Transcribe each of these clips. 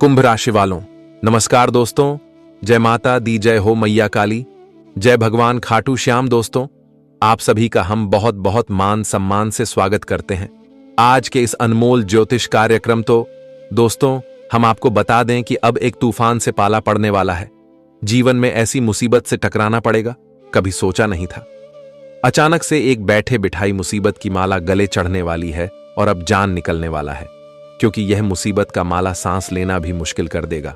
कुंभ राशि वालों, नमस्कार दोस्तों। जय माता दी, जय हो मैया काली, जय भगवान खाटू श्याम। दोस्तों, आप सभी का हम बहुत बहुत मान सम्मान से स्वागत करते हैं आज के इस अनमोल ज्योतिष कार्यक्रम। तो दोस्तों, हम आपको बता दें कि अब एक तूफान से पाला पड़ने वाला है। जीवन में ऐसी मुसीबत से टकराना पड़ेगा, कभी सोचा नहीं था। अचानक से एक बैठे बिठाई मुसीबत की माला गले चढ़ने वाली है और अब जान निकलने वाला है, क्योंकि यह मुसीबत का माला सांस लेना भी मुश्किल कर देगा।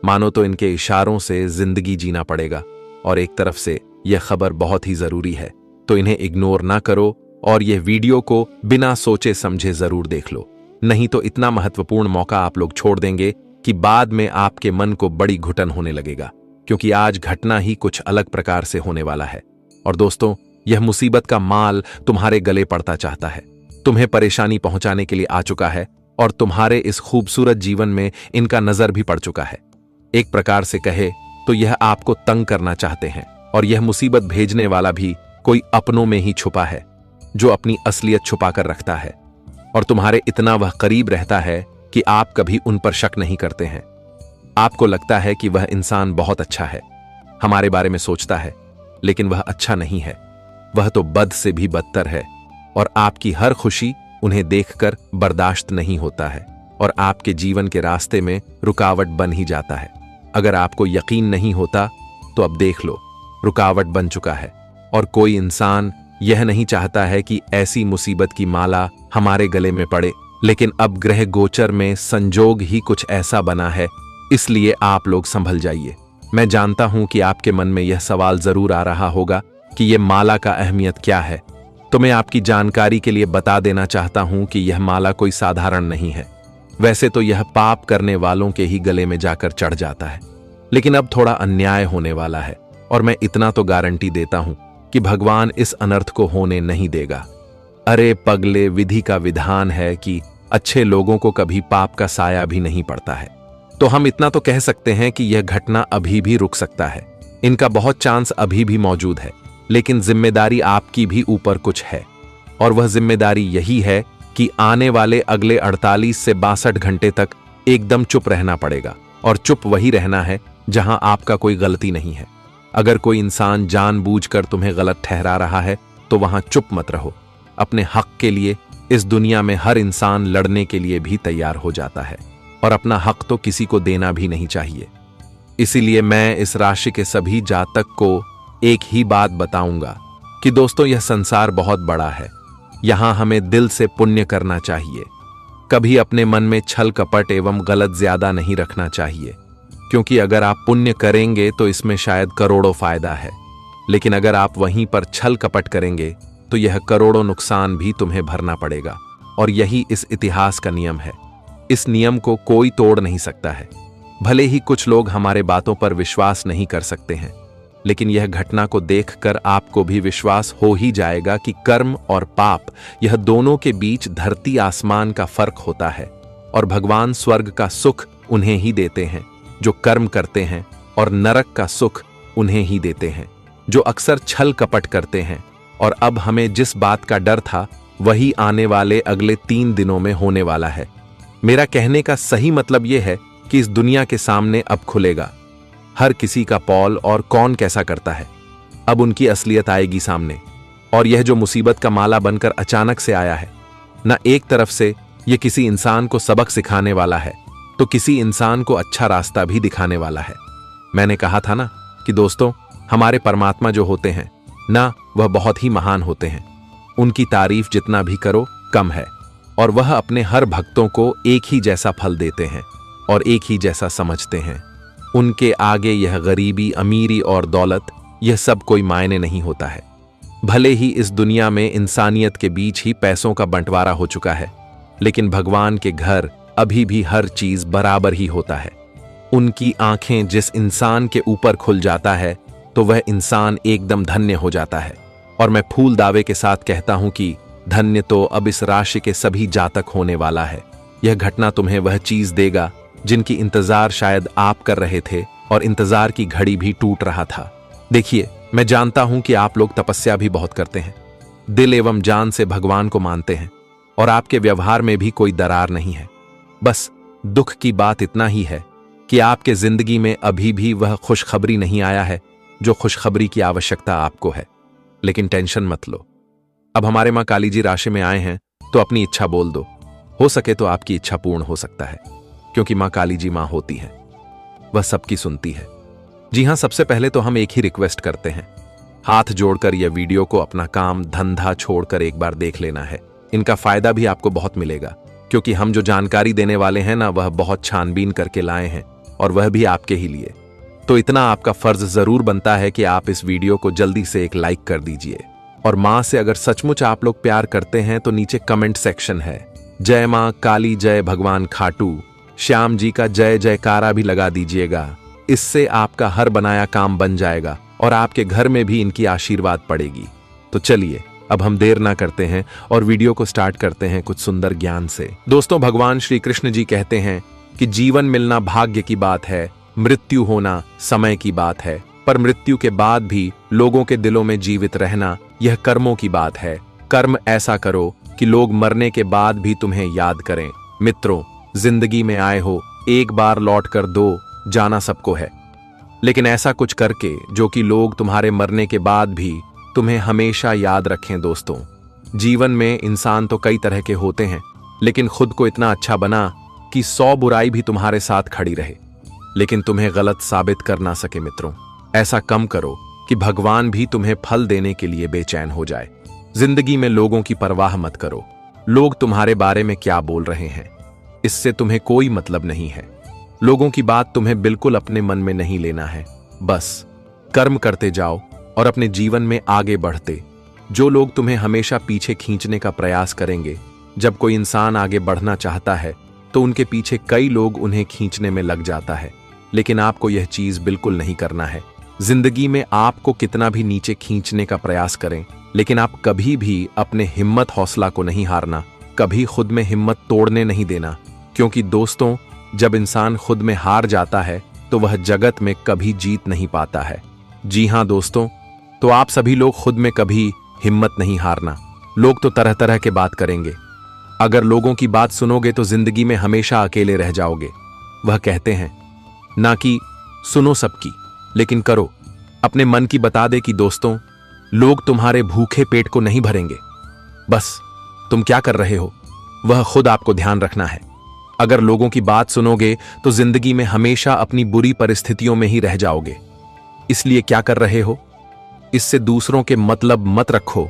मानो तो इनके इशारों से जिंदगी जीना पड़ेगा। और एक तरफ से यह खबर बहुत ही जरूरी है, तो इन्हें इग्नोर ना करो और यह वीडियो को बिना सोचे समझे जरूर देख लो, नहीं तो इतना महत्वपूर्ण मौका आप लोग छोड़ देंगे कि बाद में आपके मन को बड़ी घुटन होने लगेगा, क्योंकि आज घटना ही कुछ अलग प्रकार से होने वाला है। और दोस्तों, यह मुसीबत का माल तुम्हारे गले पड़ता चाहता है, तुम्हें परेशानी पहुंचाने के लिए आ चुका है और तुम्हारे इस खूबसूरत जीवन में इनका नजर भी पड़ चुका है। एक प्रकार से कहे तो यह आपको तंग करना चाहते हैं, और यह मुसीबत भेजने वाला भी कोई अपनों में ही छुपा है, जो अपनी असलियत छुपा कर रखता है। और तुम्हारे इतना वह करीब रहता है कि आप कभी उन पर शक नहीं करते हैं। आपको लगता है कि वह इंसान बहुत अच्छा है, हमारे बारे में सोचता है, लेकिन वह अच्छा नहीं है। वह तो बद से भी बदतर है, और आपकी हर खुशी उन्हें देखकर बर्दाश्त नहीं होता है और आपके जीवन के रास्ते में रुकावट बन ही जाता है। अगर आपको यकीन नहीं होता तो अब देख लो, रुकावट बन चुका है। और कोई इंसान यह नहीं चाहता है कि ऐसी मुसीबत की माला हमारे गले में पड़े, लेकिन अब ग्रह गोचर में संजोग ही कुछ ऐसा बना है, इसलिए आप लोग संभल जाइए। मैं जानता हूं कि आपके मन में यह सवाल जरूर आ रहा होगा कि यह माला का अहमियत क्या है। तो मैं आपकी जानकारी के लिए बता देना चाहता हूं कि यह माला कोई साधारण नहीं है। वैसे तो यह पाप करने वालों के ही गले में जाकर चढ़ जाता है, लेकिन अब थोड़ा अन्याय होने वाला है, और मैं इतना तो गारंटी देता हूं कि भगवान इस अनर्थ को होने नहीं देगा। अरे पगले, विधि का विधान है कि अच्छे लोगों को कभी पाप का साया भी नहीं पड़ता है। तो हम इतना तो कह सकते हैं कि यह घटना अभी भी रुक सकता है। इनका बहुत चांस अभी भी मौजूद है, लेकिन जिम्मेदारी आपकी भी ऊपर कुछ है, और वह जिम्मेदारी यही है कि आने वाले अगले 48 से 62 घंटे तक एकदम चुप रहना पड़ेगा। और चुप वही रहना है जहां आपका कोई गलती नहीं है। अगर कोई इंसान जानबूझकर तुम्हें गलत ठहरा रहा है तो वहां चुप मत रहो। अपने हक के लिए इस दुनिया में हर इंसान लड़ने के लिए भी तैयार हो जाता है, और अपना हक तो किसी को देना भी नहीं चाहिए। इसीलिए मैं इस राशि के सभी जातक को एक ही बात बताऊंगा कि दोस्तों, यह संसार बहुत बड़ा है। यहां हमें दिल से पुण्य करना चाहिए। कभी अपने मन में छल कपट एवं गलत ज्यादा नहीं रखना चाहिए, क्योंकि अगर आप पुण्य करेंगे तो इसमें शायद करोड़ों फायदा है, लेकिन अगर आप वहीं पर छल कपट करेंगे तो यह करोड़ों नुकसान भी तुम्हें भरना पड़ेगा। और यही इस इतिहास का नियम है। इस नियम को कोई तोड़ नहीं सकता है। भले ही कुछ लोग हमारे बातों पर विश्वास नहीं कर सकते हैं, लेकिन यह घटना को देखकर आपको भी विश्वास हो ही जाएगा कि कर्म और पाप, यह दोनों के बीच धरती आसमान का फर्क होता है। और भगवान स्वर्ग का सुख उन्हें ही देते हैं जो कर्म करते हैं, और नरक का सुख उन्हें ही देते हैं जो अक्सर छल कपट करते हैं। और अब हमें जिस बात का डर था, वही आने वाले अगले 3 दिनों में होने वाला है। मेरा कहने का सही मतलब यह है कि इस दुनिया के सामने अब खुलेगा हर किसी का पॉल और कौन कैसा करता है। अब उनकी असलियत आएगी सामने। और यह जो मुसीबत का माला बनकर अचानक से आया है, न एक तरफ से यह किसी इंसान को सबक सिखाने वाला है, तो किसी इंसान को अच्छा रास्ता भी दिखाने वाला है। मैंने कहा था ना कि दोस्तों, हमारे परमात्मा जो होते हैं ना, वह बहुत ही महान होते हैं। उनकी तारीफ जितना भी करो कम है, और वह अपने हर भक्तों को एक ही जैसा फल देते हैं और एक ही जैसा समझते हैं। उनके आगे यह गरीबी, अमीरी और दौलत, यह सब कोई मायने नहीं होता है। भले ही इस दुनिया में इंसानियत के बीच ही पैसों का बंटवारा हो चुका है, लेकिन भगवान के घर अभी भी हर चीज बराबर ही होता है। उनकी आंखें जिस इंसान के ऊपर खुल जाता है, तो वह इंसान एकदम धन्य हो जाता है। और मैं फूल दावे के साथ कहता हूं कि धन्य तो अब इस राशि के सभी जातक होने वाला है। यह घटना तुम्हें वह चीज देगा जिनकी इंतजार शायद आप कर रहे थे, और इंतजार की घड़ी भी टूट रहा था। देखिए, मैं जानता हूं कि आप लोग तपस्या भी बहुत करते हैं, दिल एवं जान से भगवान को मानते हैं, और आपके व्यवहार में भी कोई दरार नहीं है। बस दुख की बात इतना ही है कि आपके जिंदगी में अभी भी वह खुशखबरी नहीं आया है जो खुशखबरी की आवश्यकता आपको है। लेकिन टेंशन मत लो, अब हमारे मां काली जी राशि में आए हैं तो अपनी इच्छा बोल दो, हो सके तो आपकी इच्छा पूर्ण हो सकता है, क्योंकि मां काली जी मां होती हैं, वह सबकी सुनती है। जी हां, सबसे पहले तो हम एक ही रिक्वेस्ट करते हैं, हाथ जोड़कर यह वीडियो को अपना काम धंधा छोड़कर एक बार देख लेना है। इनका फायदा भी आपको बहुत मिलेगा, क्योंकि हम जो जानकारी देने वाले हैं ना, वह बहुत छानबीन करके लाए हैं, और वह भी आपके ही लिए। तो इतना आपका फर्ज जरूर बनता है कि आप इस वीडियो को जल्दी से एक लाइक कर दीजिए। और मां से अगर सचमुच आप लोग प्यार करते हैं तो नीचे कमेंट सेक्शन है, जय मां काली, जय भगवान खाटू श्याम जी का जय जयकारा भी लगा दीजिएगा। इससे आपका हर बनाया काम बन जाएगा और आपके घर में भी इनकी आशीर्वाद पड़ेगी। तो चलिए अब हम देर ना करते हैं और वीडियो को स्टार्ट करते हैं कुछ सुंदर ज्ञान से। दोस्तों, भगवान श्री कृष्ण जी कहते हैं कि जीवन मिलना भाग्य की बात है, मृत्यु होना समय की बात है, पर मृत्यु के बाद भी लोगों के दिलों में जीवित रहना यह कर्मों की बात है। कर्म ऐसा करो कि लोग मरने के बाद भी तुम्हें याद करें। मित्रों, जिंदगी में आए हो, एक बार लौट कर दो, जाना सबको है, लेकिन ऐसा कुछ करके जो कि लोग तुम्हारे मरने के बाद भी तुम्हें हमेशा याद रखें। दोस्तों, जीवन में इंसान तो कई तरह के होते हैं, लेकिन खुद को इतना अच्छा बना कि 100 बुराई भी तुम्हारे साथ खड़ी रहे लेकिन तुम्हें गलत साबित कर ना सके। मित्रों, ऐसा कम करो कि भगवान भी तुम्हें फल देने के लिए बेचैन हो जाए। जिंदगी में लोगों की परवाह मत करो, लोग तुम्हारे बारे में क्या बोल रहे हैं इससे तुम्हें कोई मतलब नहीं है। लोगों की बात तुम्हें बिल्कुल अपने मन में नहीं लेना है, बस कर्म करते जाओ और अपने जीवन में आगे बढ़ते। जो लोग तुम्हें हमेशा पीछे खींचने का प्रयास करेंगे, जब कोई इंसान आगे बढ़ना चाहता है तो उनके पीछे कई लोग उन्हें खींचने में लग जाता है, लेकिन आपको यह चीज बिल्कुल नहीं करना है। जिंदगी में आपको कितना भी नीचे खींचने का प्रयास करें, लेकिन आप कभी भी अपने हिम्मत हौसला को नहीं हारना, कभी खुद में हिम्मत तोड़ने नहीं देना, क्योंकि दोस्तों, जब इंसान खुद में हार जाता है तो वह जगत में कभी जीत नहीं पाता है। जी हां दोस्तों, तो आप सभी लोग खुद में कभी हिम्मत नहीं हारना। लोग तो तरह तरह के बात करेंगे, अगर लोगों की बात सुनोगे तो जिंदगी में हमेशा अकेले रह जाओगे। वह कहते हैं ना कि सुनो सबकी, लेकिन करो अपने मन की। बता दे कि दोस्तों, लोग तुम्हारे भूखे पेट को नहीं भरेंगे, बस तुम क्या कर रहे हो वह खुद आपको ध्यान रखना है। अगर लोगों की बात सुनोगे तो जिंदगी में हमेशा अपनी बुरी परिस्थितियों में ही रह जाओगे। इसलिए क्या कर रहे हो, इससे दूसरों के मतलब मत रखो।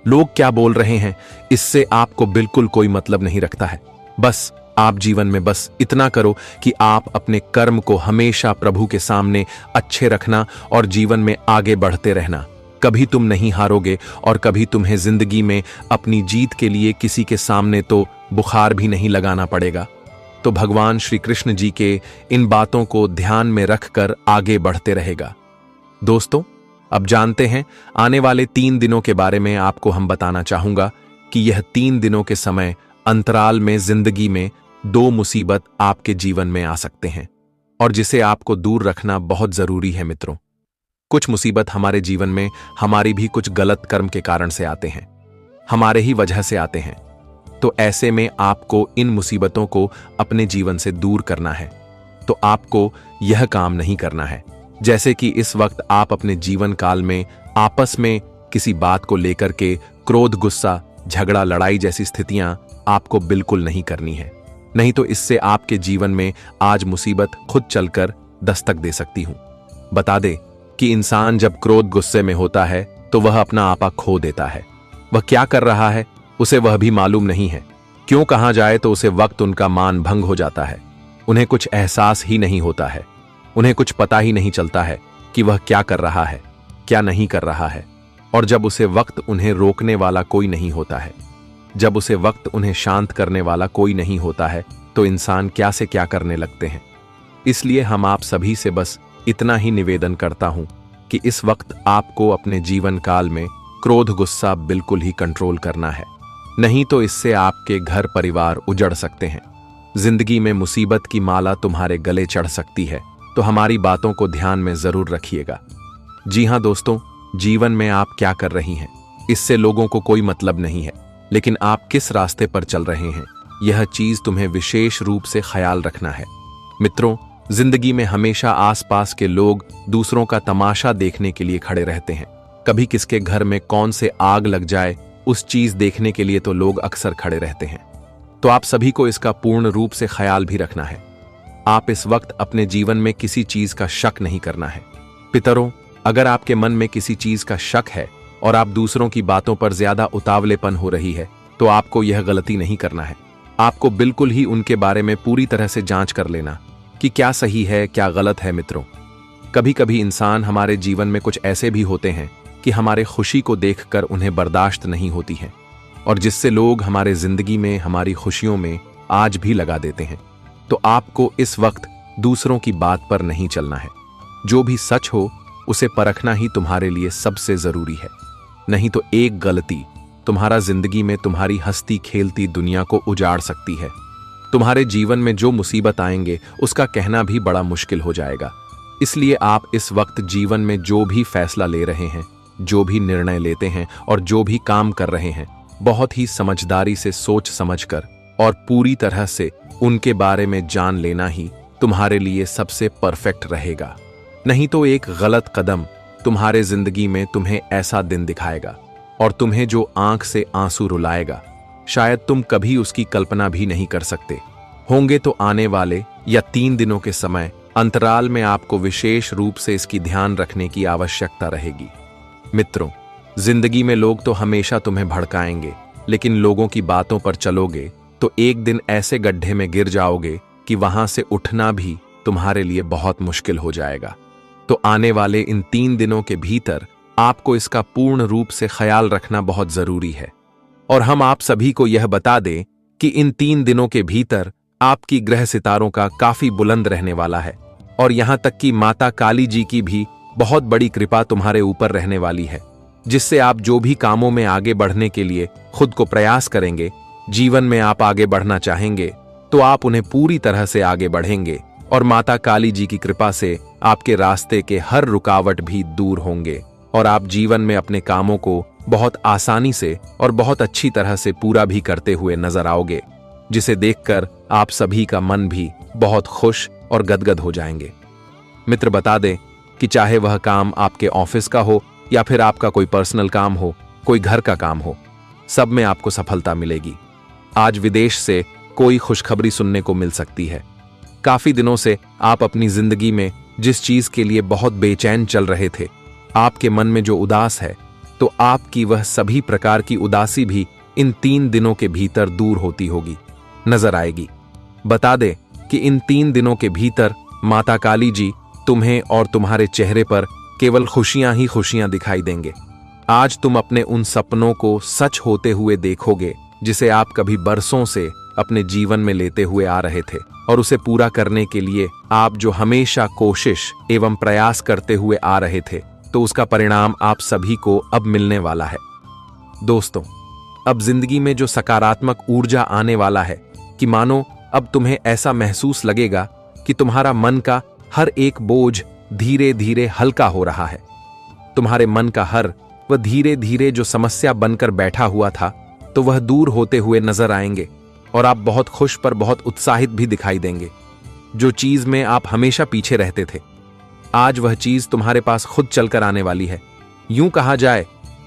लोग क्या बोल रहे हैं इससे आपको बिल्कुल कोई मतलब नहीं रखता है। बस आप जीवन में बस इतना करो कि आप अपने कर्म को हमेशा प्रभु के सामने अच्छे रखना और जीवन में आगे बढ़ते रहना। कभी तुम नहीं हारोगे और कभी तुम्हें जिंदगी में अपनी जीत के लिए किसी के सामने तो बुखार भी नहीं लगाना पड़ेगा। तो भगवान श्री कृष्ण जी के इन बातों को ध्यान में रखकर आगे बढ़ते रहेगा। दोस्तों, अब जानते हैं आने वाले 3 दिनों के बारे में। आपको हम बताना चाहूंगा कि यह 3 दिनों के समय अंतराल में जिंदगी में 2 मुसीबत आपके जीवन में आ सकते हैं और जिसे आपको दूर रखना बहुत जरूरी है। मित्रों, कुछ मुसीबत हमारे जीवन में हमारी भी कुछ गलत कर्म के कारण से आते हैं, हमारे ही वजह से आते हैं। तो ऐसे में आपको इन मुसीबतों को अपने जीवन से दूर करना है। तो आपको यह काम नहीं करना है, जैसे कि इस वक्त आप अपने जीवन काल में आपस में किसी बात को लेकर के क्रोध, गुस्सा, झगड़ा, लड़ाई जैसी स्थितियां आपको बिल्कुल नहीं करनी है। नहीं तो इससे आपके जीवन में आज मुसीबत खुद चलकर दस्तक दे सकती हूं। बता दे कि इंसान जब क्रोध, गुस्से में होता है तो वह अपना आपा खो देता है। वह क्या कर रहा है उसे वह भी मालूम नहीं है। क्यों कहा जाए तो उसे वक्त उनका मान भंग हो जाता है। उन्हें कुछ एहसास ही नहीं होता है, उन्हें कुछ पता ही नहीं चलता है कि वह क्या कर रहा है, क्या नहीं कर रहा है। और जब उसे वक्त उन्हें रोकने वाला कोई नहीं होता है, जब उसे वक्त उन्हें शांत करने वाला कोई नहीं होता है, तो इंसान क्या से क्या करने लगते हैं। इसलिए हम आप सभी से बस इतना ही निवेदन करता हूं कि इस वक्त आपको अपने जीवन काल में क्रोध, गुस्सा बिल्कुल ही कंट्रोल करना है, नहीं तो इससे आपके घर परिवार उजड़ सकते हैं। जिंदगी में मुसीबत की माला तुम्हारे गले चढ़ सकती है, तो हमारी बातों को ध्यान में जरूर रखिएगा। जी हां दोस्तों, जीवन में आप क्या कर रही हैं इससे लोगों को कोई मतलब नहीं है, लेकिन आप किस रास्ते पर चल रहे हैं यह चीज तुम्हें विशेष रूप से ख्याल रखना है। मित्रों, जिंदगी में हमेशा आसपास के लोग दूसरों का तमाशा देखने के लिए खड़े रहते हैं। कभी किसके घर में कौन से आग लग जाए, उस चीज देखने के लिए तो लोग अक्सर खड़े रहते हैं। तो आप सभी को इसका पूर्ण रूप से ख्याल भी रखना है। आप इस वक्त अपने जीवन में किसी चीज का शक नहीं करना है। पितरों, अगर आपके मन में किसी चीज का शक है और आप दूसरों की बातों पर ज्यादा उतावलेपन हो रही है, तो आपको यह गलती नहीं करना है। आपको बिल्कुल ही उनके बारे में पूरी तरह से जांच कर लेना कि क्या सही है, क्या गलत है। मित्रों, कभी कभी इंसान हमारे जीवन में कुछ ऐसे भी होते हैं कि हमारे खुशी को देखकर उन्हें बर्दाश्त नहीं होती है, और जिससे लोग हमारे जिंदगी में, हमारी खुशियों में आज भी लगा देते हैं। तो आपको इस वक्त दूसरों की बात पर नहीं चलना है। जो भी सच हो उसे परखना ही तुम्हारे लिए सबसे जरूरी है। नहीं तो एक गलती तुम्हारा जिंदगी में तुम्हारी हंसती खेलती दुनिया को उजाड़ सकती है। तुम्हारे जीवन में जो मुसीबत आएंगे उसका कहना भी बड़ा मुश्किल हो जाएगा। इसलिए आप इस वक्त जीवन में जो भी फैसला ले रहे हैं, जो भी निर्णय लेते हैं और जो भी काम कर रहे हैं, बहुत ही समझदारी से सोच समझकर और पूरी तरह से उनके बारे में जान लेना ही तुम्हारे लिए सबसे परफेक्ट रहेगा। नहीं तो एक गलत कदम तुम्हारे जिंदगी में तुम्हें ऐसा दिन दिखाएगा और तुम्हें जो आंख से आंसू रुलाएगा, शायद तुम कभी उसकी कल्पना भी नहीं कर सकते होंगे। तो आने वाले या 3 दिनों के समय अंतराल में आपको विशेष रूप से इसकी ध्यान रखने की आवश्यकता रहेगी। मित्रों, जिंदगी में लोग तो हमेशा तुम्हें भड़काएंगे, लेकिन लोगों की बातों पर चलोगे तो एक दिन ऐसे गड्ढे में गिर जाओगे कि वहां से उठना भी तुम्हारे लिए बहुत मुश्किल हो जाएगा। तो आने वाले इन 3 दिनों के भीतर आपको इसका पूर्ण रूप से ख्याल रखना बहुत जरूरी है। और हम आप सभी को यह बता दें कि इन 3 दिनों के भीतर आपकी ग्रह सितारों का काफी बुलंद रहने वाला है, और यहां तक कि माता काली जी की भी बहुत बड़ी कृपा तुम्हारे ऊपर रहने वाली है, जिससे आप जो भी कामों में आगे बढ़ने के लिए खुद को प्रयास करेंगे, जीवन में आप आगे बढ़ना चाहेंगे, तो आप उन्हें पूरी तरह से आगे बढ़ेंगे और माता काली जी की कृपा से आपके रास्ते के हर रुकावट भी दूर होंगे और आप जीवन में अपने कामों को बहुत आसानी से और बहुत अच्छी तरह से पूरा भी करते हुए नजर आओगे, जिसे देखकर आप सभी का मन भी बहुत खुश और गदगद हो जाएंगे। मित्र, बता दें कि चाहे वह काम आपके ऑफिस का हो या फिर आपका कोई पर्सनल काम हो, कोई घर का काम हो, सब में आपको सफलता मिलेगी। आज विदेश से कोई खुशखबरी सुनने को मिल सकती है। काफी दिनों से आप अपनी जिंदगी में जिस चीज के लिए बहुत बेचैन चल रहे थे, आपके मन में जो उदास है, तो आपकी वह सभी प्रकार की उदासी भी इन 3 दिनों के भीतर दूर होती होगी, नजर आएगी। बता दे कि इन 3 दिनों के भीतर माता काली जी तुम्हें और तुम्हारे चेहरे पर केवल खुशियां ही खुशियां दिखाई देंगे। आज तुम अपने उन सपनों को सच होते हुए देखोगे जिसे आप कभी बरसों से अपने जीवन में लेते हुए आ रहे थे, और उसे पूरा करने के लिए आप जो हमेशा कोशिश एवं प्रयास करते हुए आ रहे थे, तो उसका परिणाम आप सभी को अब मिलने वाला है। दोस्तों, अब जिंदगी में जो सकारात्मक ऊर्जा आने वाला है कि मानो अब तुम्हें ऐसा महसूस लगेगा कि तुम्हारा मन का हर एक बोझ धीरे धीरे हल्का हो रहा है। तुम्हारे मन का हर वह धीरे धीरे जो समस्या बनकर बैठा हुआ था, तो वह दूर होते हुए नजर आएंगे और आप बहुत खुश पर बहुत उत्साहित भी दिखाई देंगे। जो चीज में आप हमेशा पीछे रहते थे, आज वह चीज तुम्हारे पास खुद चलकर आने वाली है। यूं कहा जाए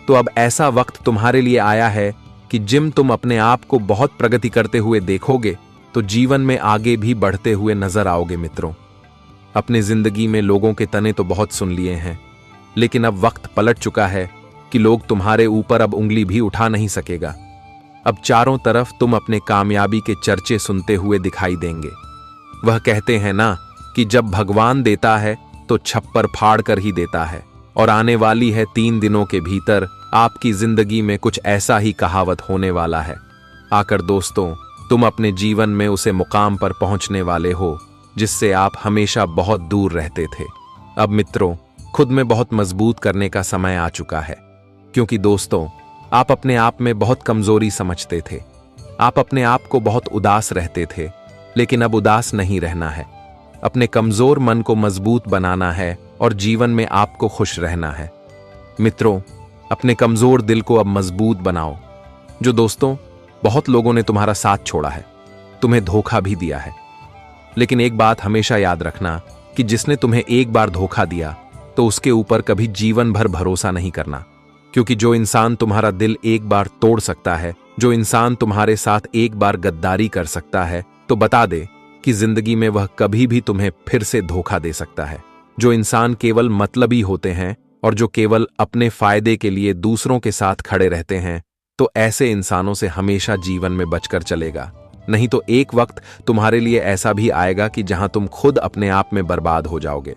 तो अब ऐसा वक्त तुम्हारे लिए आया है कि जिम तुम अपने आप को बहुत प्रगति करते हुए देखोगे, तो जीवन में आगे भी बढ़ते हुए नजर आओगे। मित्रों, अपने जिंदगी में लोगों के तने तो बहुत सुन लिए हैं, लेकिन अब वक्त पलट चुका है कि लोग तुम्हारे ऊपर अब उंगली भी उठा नहीं सकेगा। अब चारों तरफ तुम अपने कामयाबी के चर्चे सुनते हुए दिखाई देंगे। वह कहते हैं ना कि जब भगवान देता है तो छप्पर फाड़ कर ही देता है, और आने वाली है 3 दिनों के भीतर आपकी जिंदगी में कुछ ऐसा ही कहावत होने वाला है। आकर दोस्तों, तुम अपने जीवन में उसे मुकाम पर पहुंचने वाले हो जिससे आप हमेशा बहुत दूर रहते थे। अब मित्रों, खुद में बहुत मजबूत करने का समय आ चुका है, क्योंकि दोस्तों, आप अपने आप में बहुत कमजोरी समझते थे। आप अपने आप को बहुत उदास रहते थे, लेकिन अब उदास नहीं रहना है। अपने कमजोर मन को मजबूत बनाना है और जीवन में आपको खुश रहना है। मित्रों, अपने कमजोर दिल को अब मजबूत बनाओ। जो दोस्तों, बहुत लोगों ने तुम्हारा साथ छोड़ा है, तुम्हें धोखा भी दिया है। लेकिन एक बात हमेशा याद रखना कि जिसने तुम्हें एक बार धोखा दिया तो उसके ऊपर कभी जीवन भर भरोसा नहीं करना, क्योंकि जो इंसान तुम्हारा दिल एक बार तोड़ सकता है, जो इंसान तुम्हारे साथ एक बार गद्दारी कर सकता है, तो बता दे कि जिंदगी में वह कभी भी तुम्हें फिर से धोखा दे सकता है। जो इंसान केवल मतलबी होते हैं और जो केवल अपने फायदे के लिए दूसरों के साथ खड़े रहते हैं, तो ऐसे इंसानों से हमेशा जीवन में बचकर चलेगा। नहीं तो एक वक्त तुम्हारे लिए ऐसा भी आएगा कि जहां तुम खुद अपने आप में बर्बाद हो जाओगे।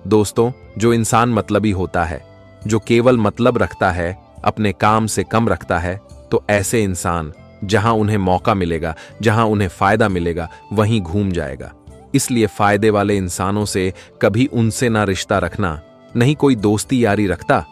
दोस्तों, जो इंसान मतलबी होता है, जो केवल मतलब रखता है, अपने काम से कम रखता है, तो ऐसे इंसान जहां उन्हें मौका मिलेगा, जहां उन्हें फायदा मिलेगा, वहीं घूम जाएगा। इसलिए फायदे वाले इंसानों से कभी उनसे ना रिश्ता रखना, नहीं कोई दोस्ती यारी रखता।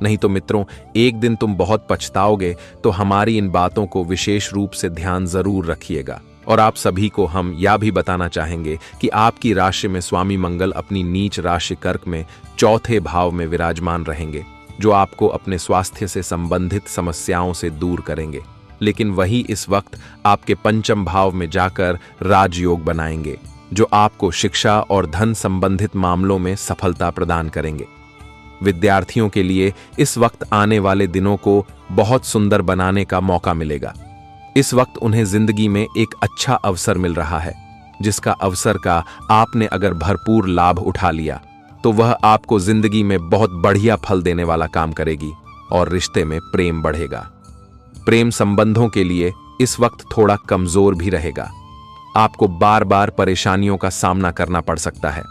नहीं तो मित्रों, एक दिन तुम बहुत पछताओगे। तो हमारी इन बातों को विशेष रूप से ध्यान जरूर रखिएगा। और आप सभी को हम यह भी बताना चाहेंगे कि आपकी राशि में स्वामी मंगल अपनी नीच राशि कर्क में चौथे भाव में विराजमान रहेंगे, जो आपको अपने स्वास्थ्य से संबंधित समस्याओं से दूर करेंगे। लेकिन वही इस वक्त आपके पंचम भाव में जाकर राजयोग बनाएंगे, जो आपको शिक्षा और धन संबंधित मामलों में सफलता प्रदान करेंगे। विद्यार्थियों के लिए इस वक्त आने वाले दिनों को बहुत सुंदर बनाने का मौका मिलेगा। इस वक्त उन्हें जिंदगी में एक अच्छा अवसर मिल रहा है, जिसका अवसर का आपने अगर भरपूर लाभ उठा लिया तो वह आपको जिंदगी में बहुत बढ़िया फल देने वाला काम करेगी और रिश्ते में प्रेम बढ़ेगा। प्रेम संबंधों के लिए इस वक्त थोड़ा कमजोर भी रहेगा। आपको बार बार परेशानियों का सामना करना पड़ सकता है।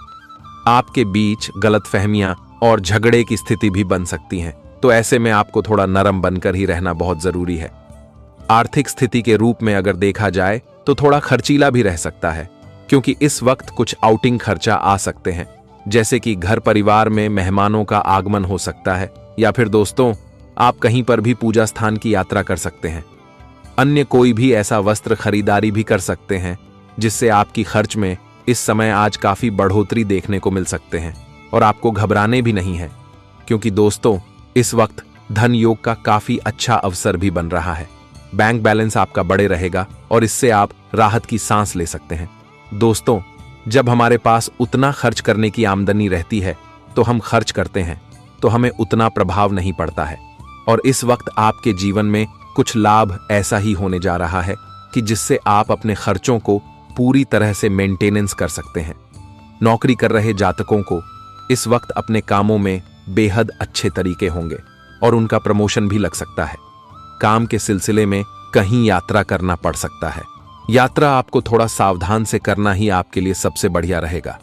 आपके बीच गलतफहमियां और झगड़े की स्थिति भी बन सकती हैं, तो ऐसे में आपको थोड़ा नरम बनकर ही रहना बहुत जरूरी है। आर्थिक स्थिति के रूप में अगर देखा जाए तो थोड़ा खर्चीला भी रह सकता है, क्योंकि इस वक्त कुछ आउटिंग खर्चा आ सकते हैं, जैसे कि घर परिवार में मेहमानों का आगमन हो सकता है, या फिर दोस्तों आप कहीं पर भी पूजा स्थान की यात्रा कर सकते हैं। अन्य कोई भी ऐसा वस्त्र खरीदारी भी कर सकते हैं, जिससे आपकी खर्च में इस समय आज काफी बढ़ोतरी देखने को मिल सकते हैं। और आपको घबराने भी नहीं है, क्योंकि दोस्तों इस वक्त धन योग का काफी अच्छा अवसर भी बन रहा है। बैंक बैलेंस आपका बढ़े रहेगा और इससे आप राहत की सांस ले सकते हैं। दोस्तों, जब हमारे पास उतना खर्च करने की आमदनी रहती है तो हम खर्च करते हैं, तो हमें उतना प्रभाव नहीं पड़ता है। और इस वक्त आपके जीवन में कुछ लाभ ऐसा ही होने जा रहा है कि जिससे आप अपने खर्चों को पूरी तरह से मेंटेनेंस कर सकते हैं। नौकरी कर रहे जातकों को इस वक्त अपने कामों में बेहद अच्छे तरीके होंगे और उनका प्रमोशन भी लग सकता है। काम के सिलसिले में कहीं यात्रा करना पड़ सकता है। यात्रा आपको थोड़ा सावधान से करना ही आपके लिए सबसे बढ़िया रहेगा।